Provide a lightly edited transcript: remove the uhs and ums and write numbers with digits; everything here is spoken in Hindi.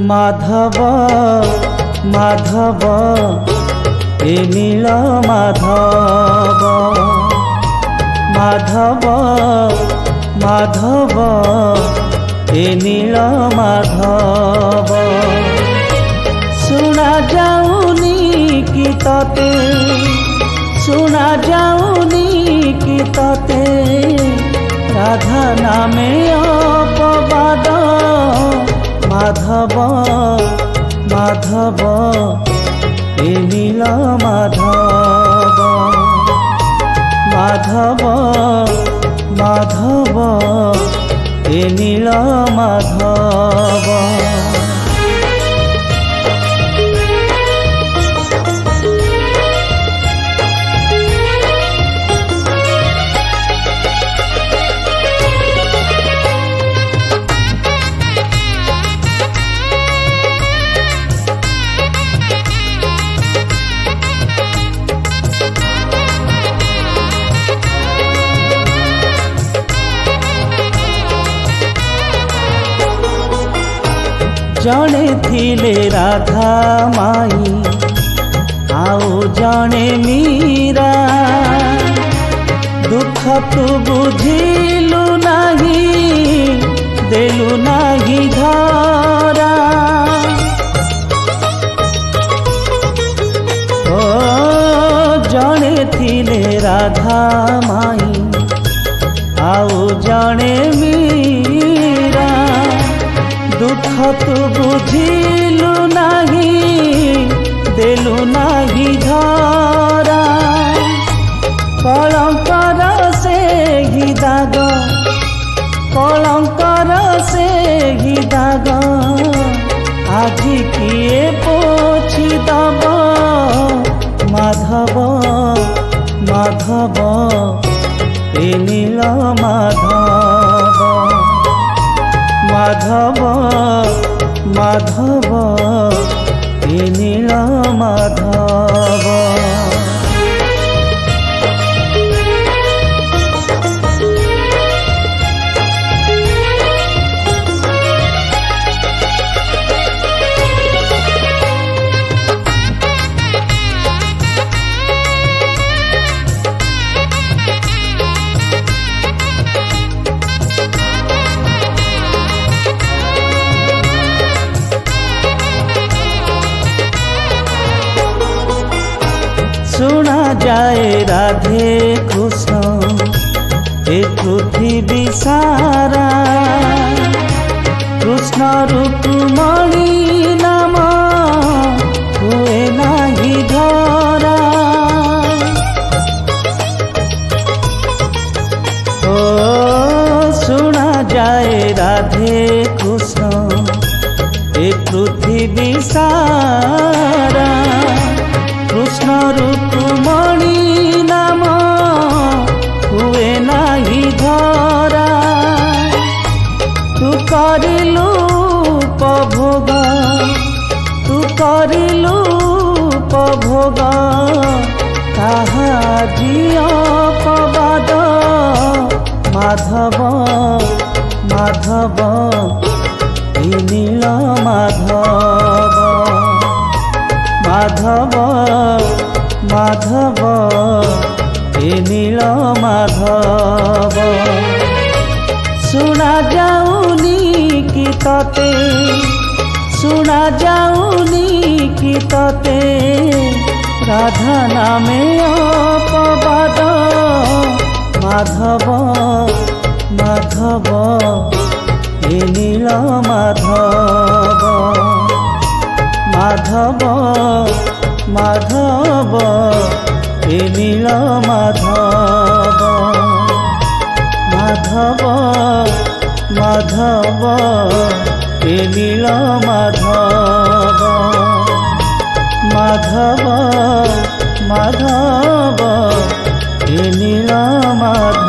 माधव माधव ए नील माधव माधव माधव ए नील माधव सुना जाऊनी कि तते सुना जाऊनी कि तते राधा नामे अपवाद माधव माधव ए नील माधव माधव माधव ए नील माधव जड़े थिले राधा माई आउ जड़े मीरा दुख तू बुझिलु नहीं देलु नहीं धरा ओ जड़े थिले राधा माई आउ जड़े मीरा दुख तू बुझिलु नहीं देलु नहीं धरा कलंकर से ही दाग कलंकर से ही दाग आज किए पोछि दब माधव माधव ए नील माधव माधव माधव ए नील माधव सुना जाए राधे कृष्ण ए पृथ्वी सारा कृष्ण रुक्मणी नाम हुए नाही धरा ओ सुना जाए राधे कृष्ण ए पृथ्वी सारा कृष्ण रुक्मणी नाम हुए नाही धरा तू करिलु उपभोग तू करिलु उपभोग कहा जियो अपवाद माधव माधव ए नील माधव माधव माधव ए नील माधव सुना जाऊनी कि तते सुना जाऊनी कि तते राधा नामे अपवाद माधव माधव ए नील माधव माधव माधव ए नील माधव माधव माधव ए नील माधव माधव माधव ए नील माधव।